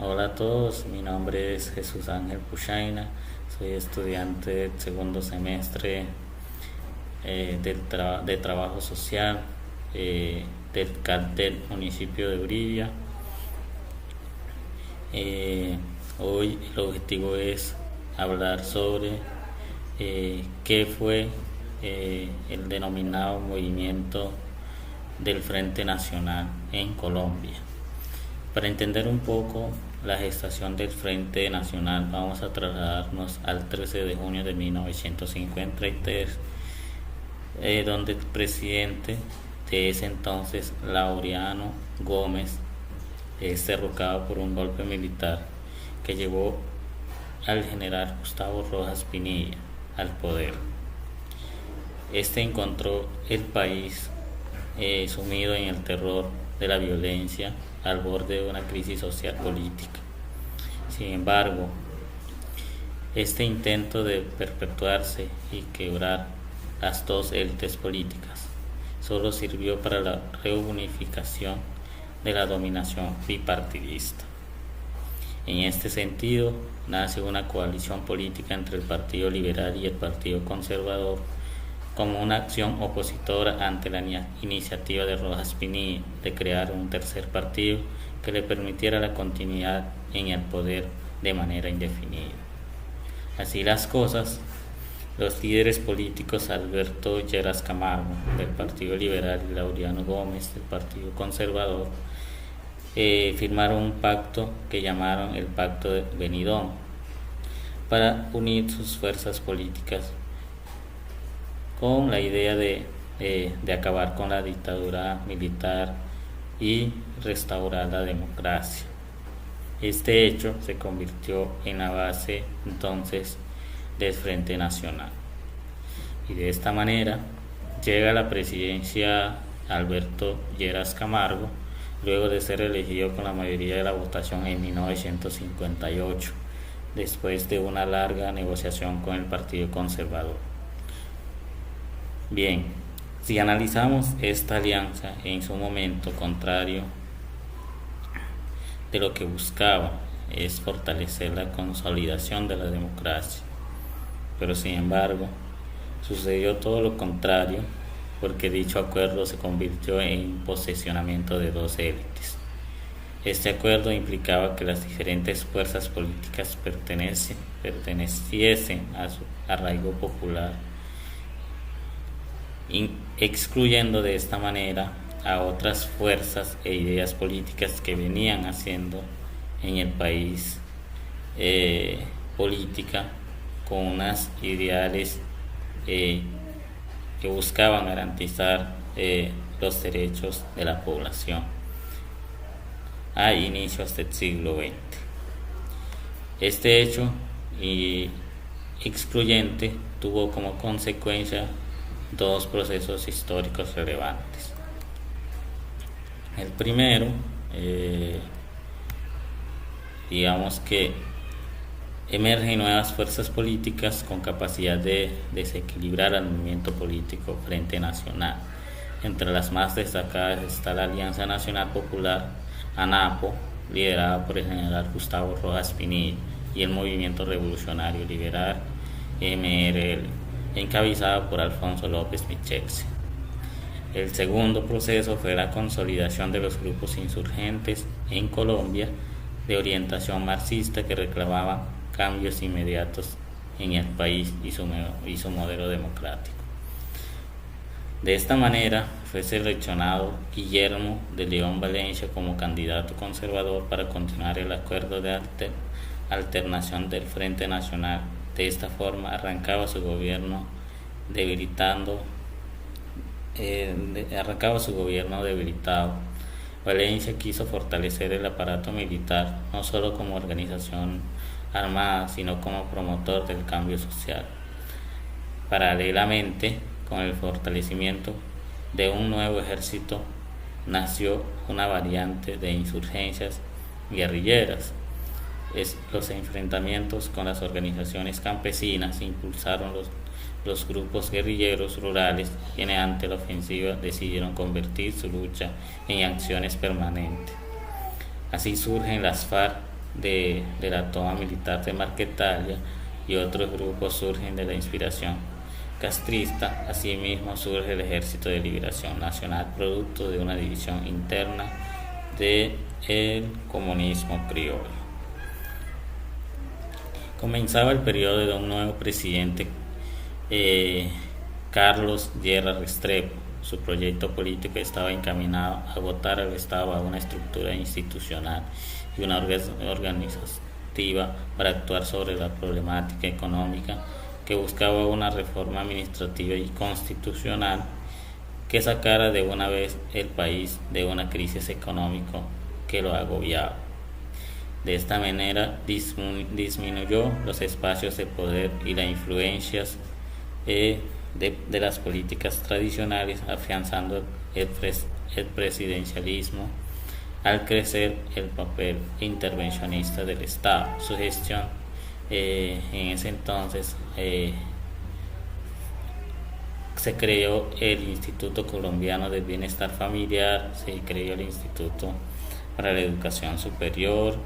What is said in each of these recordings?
Hola a todos, mi nombre es Jesús Ángel Puchaina, soy estudiante del segundo semestre de trabajo social del CAT del municipio de Uribia. Hoy el objetivo es hablar sobre qué fue el denominado movimiento del Frente Nacional en Colombia. Para entender un poco la gestación del Frente Nacional, vamos a trasladarnos al 13 de junio de 1953, donde el presidente de ese entonces, Laureano Gómez, es derrocado por un golpe militar que llevó al general Gustavo Rojas Pinilla al poder. Este encontró el país sumido en el terror de la violencia, al borde de una crisis social política. Sin embargo, este intento de perpetuarse y quebrar las dos élites políticas solo sirvió para la reunificación de la dominación bipartidista. En este sentido, nace una coalición política entre el Partido Liberal y el Partido Conservador como una acción opositora ante la iniciativa de Rojas Pinilla de crear un tercer partido que le permitiera la continuidad en el poder de manera indefinida. Así las cosas, los líderes políticos Alberto Lleras Camargo del Partido Liberal y Laureano Gómez del Partido Conservador firmaron un pacto que llamaron el Pacto de Benidorm para unir sus fuerzas políticas con la idea de acabar con la dictadura militar y restaurar la democracia. Este hecho se convirtió en la base entonces del Frente Nacional. Y de esta manera llega a la presidencia Alberto Lleras Camargo, luego de ser elegido con la mayoría de la votación en 1958, después de una larga negociación con el Partido Conservador. Bien, si analizamos esta alianza en su momento contrario de lo que buscaba es fortalecer la consolidación de la democracia, pero sin embargo sucedió todo lo contrario, porque dicho acuerdo se convirtió en posesionamiento de dos élites. Este acuerdo implicaba que las diferentes fuerzas políticas perteneciesen a su arraigo popular, excluyendo de esta manera a otras fuerzas e ideas políticas que venían haciendo en el país política con unas ideales que buscaban garantizar los derechos de la población a inicios del siglo XX. Este hecho excluyente tuvo como consecuencia dos procesos históricos relevantes. El primero, digamos que emergen nuevas fuerzas políticas con capacidad de desequilibrar al movimiento político Frente Nacional. Entre las más destacadas está la Alianza Nacional Popular, ANAPO, liderada por el general Gustavo Rojas Pinilla, y el Movimiento Revolucionario Liberal, MRL, encabezada por Alfonso López Michexi. El segundo proceso fue la consolidación de los grupos insurgentes en Colombia de orientación marxista que reclamaban cambios inmediatos en el país y su modelo democrático. De esta manera fue seleccionado Guillermo de León Valencia como candidato conservador para continuar el acuerdo de alternación del Frente Nacional. De esta forma arrancaba su gobierno debilitado. Valencia quiso fortalecer el aparato militar, no solo como organización armada, sino como promotor del cambio social. Paralelamente con el fortalecimiento de un nuevo ejército, nació una variante de insurgencias guerrilleras. Los enfrentamientos con las organizaciones campesinas impulsaron los grupos guerrilleros rurales, quienes ante la ofensiva decidieron convertir su lucha en acciones permanentes. Así surgen las FARC de la toma militar de Marquetalia, y otros grupos surgen de la inspiración castrista. Asimismo surge el Ejército de Liberación Nacional, producto de una división interna del comunismo criollo. Comenzaba el periodo de un nuevo presidente, Carlos Lleras Restrepo. Su proyecto político estaba encaminado a dotar al Estado a una estructura institucional y una organizativa para actuar sobre la problemática económica, que buscaba una reforma administrativa y constitucional que sacara de una vez el país de una crisis económica que lo agobiaba. De esta manera disminuyó los espacios de poder y las influencias de las políticas tradicionales, afianzando el presidencialismo al crecer el papel intervencionista del Estado. Su gestión en ese entonces se creó el Instituto Colombiano del Bienestar Familiar, se creó el Instituto para la Educación Superior,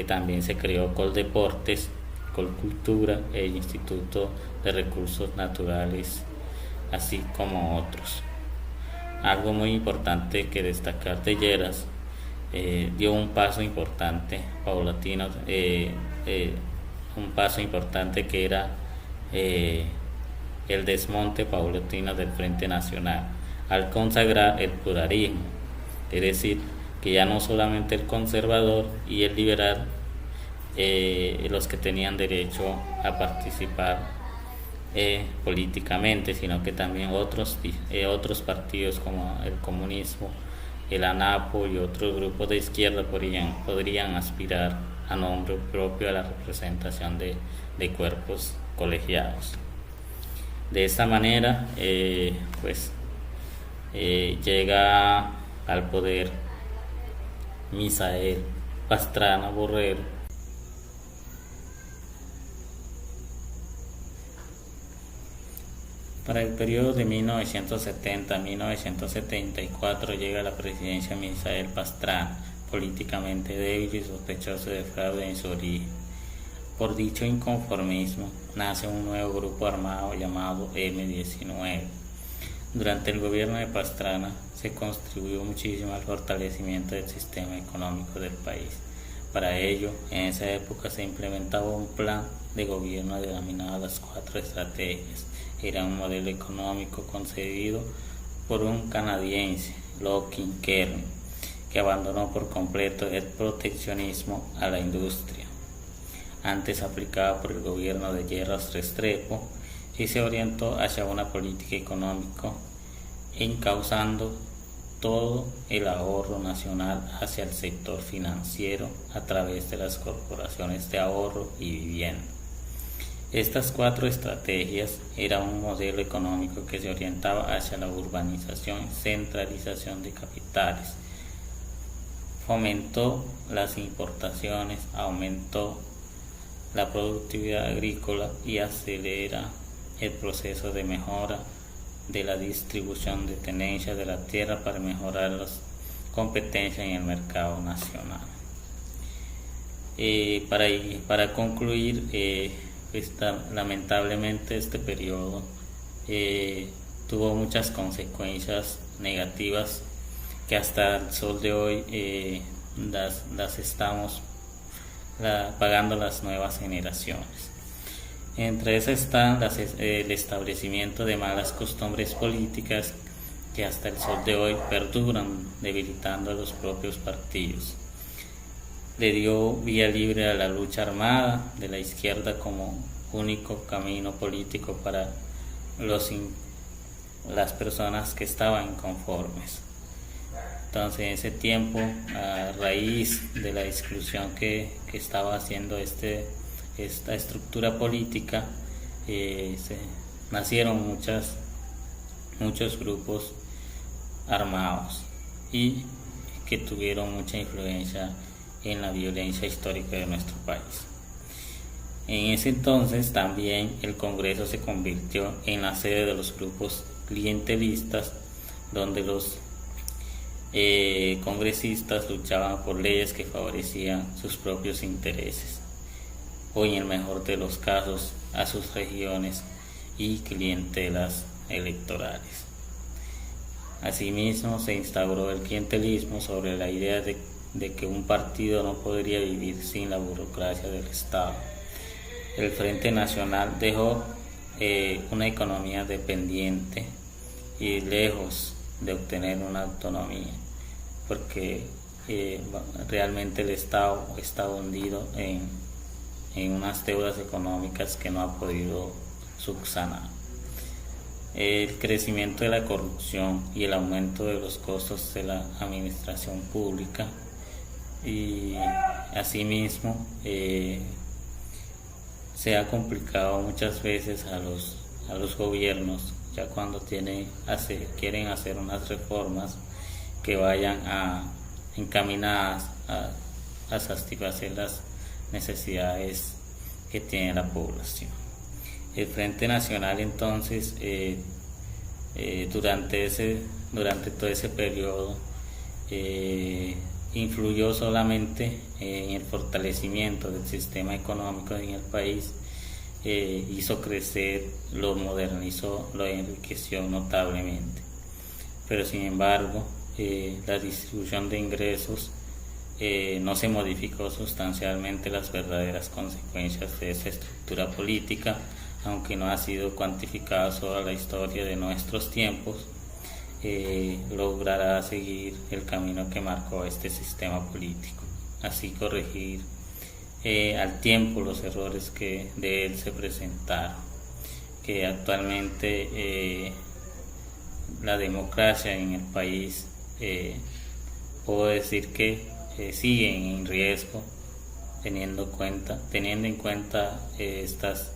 también se creó Coldeportes, Colcultura, el Instituto de Recursos Naturales, así como otros. Algo muy importante que destacar de Lleras, dio un paso importante paulatino, un paso importante que era el desmonte paulatino del Frente Nacional, al consagrar el pluralismo, es decir, que ya no solamente el conservador y el liberal los que tenían derecho a participar políticamente, sino que también otros partidos como el comunismo, el ANAPO y otros grupos de izquierda podrían aspirar a nombre propio a la representación de cuerpos colegiados. De esta manera, llega al poder Misael Pastrana Borrero, para el periodo de 1970 a 1974 llega a la presidencia Misael Pastrana, políticamente débil y sospechoso de fraude en su origen. Por dicho inconformismo nace un nuevo grupo armado llamado M-19. Durante el gobierno de Pastrana se contribuyó muchísimo al fortalecimiento del sistema económico del país. Para ello, en esa época se implementaba un plan de gobierno denominado las 4 estrategias. Era un modelo económico concebido por un canadiense, Locking Kern, que abandonó por completo el proteccionismo a la industria, antes aplicada por el gobierno de Lleras Restrepo, y se orientó hacia una política económica encauzando todo el ahorro nacional hacia el sector financiero a través de las corporaciones de ahorro y vivienda. Estas 4 estrategias eran un modelo económico que se orientaba hacia la urbanización y centralización de capitales, fomentó las importaciones, aumentó la productividad agrícola y acelera el proceso de mejora de la distribución de tenencias de la tierra para mejorar las competencias en el mercado nacional. Para concluir, lamentablemente este periodo tuvo muchas consecuencias negativas que hasta el sol de hoy las estamos pagando las nuevas generaciones. Entre esas están el establecimiento de malas costumbres políticas que hasta el sol de hoy perduran, debilitando a los propios partidos. Le dio vía libre a la lucha armada de la izquierda como único camino político para las personas que estaban inconformes. Entonces, en ese tiempo, a raíz de la exclusión que estaba haciendo esta estructura política, nacieron muchos grupos armados y que tuvieron mucha influencia en la violencia histórica de nuestro país. En ese entonces también el Congreso se convirtió en la sede de los grupos clientelistas, donde los congresistas luchaban por leyes que favorecían sus propios intereses, o en el mejor de los casos a sus regiones y clientelas electorales. Asimismo, se instauró el clientelismo sobre la idea de que un partido no podría vivir sin la burocracia del Estado. El Frente Nacional dejó una economía dependiente y lejos de obtener una autonomía, porque realmente el Estado está hundido en unas deudas económicas que no ha podido subsanar. El crecimiento de la corrupción y el aumento de los costos de la administración pública, y asimismo se ha complicado muchas veces a los gobiernos, ya cuando quieren hacer unas reformas que vayan encaminadas a satisfacer las necesidades que tiene la población. El Frente Nacional entonces durante todo ese periodo influyó solamente en el fortalecimiento del sistema económico en el país, hizo crecer, lo modernizó, lo enriqueció notablemente. Pero sin embargo, la distribución de ingresos no se modificó sustancialmente las verdaderas consecuencias de esa estructura política, aunque no ha sido cuantificada toda la historia de nuestros tiempos. Logrará seguir el camino que marcó este sistema político, así corregir al tiempo los errores que de él se presentaron, que actualmente la democracia en el país puedo decir que siguen en riesgo, teniendo en cuenta estas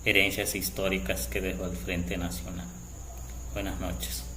herencias históricas que dejó el Frente Nacional. Buenas noches.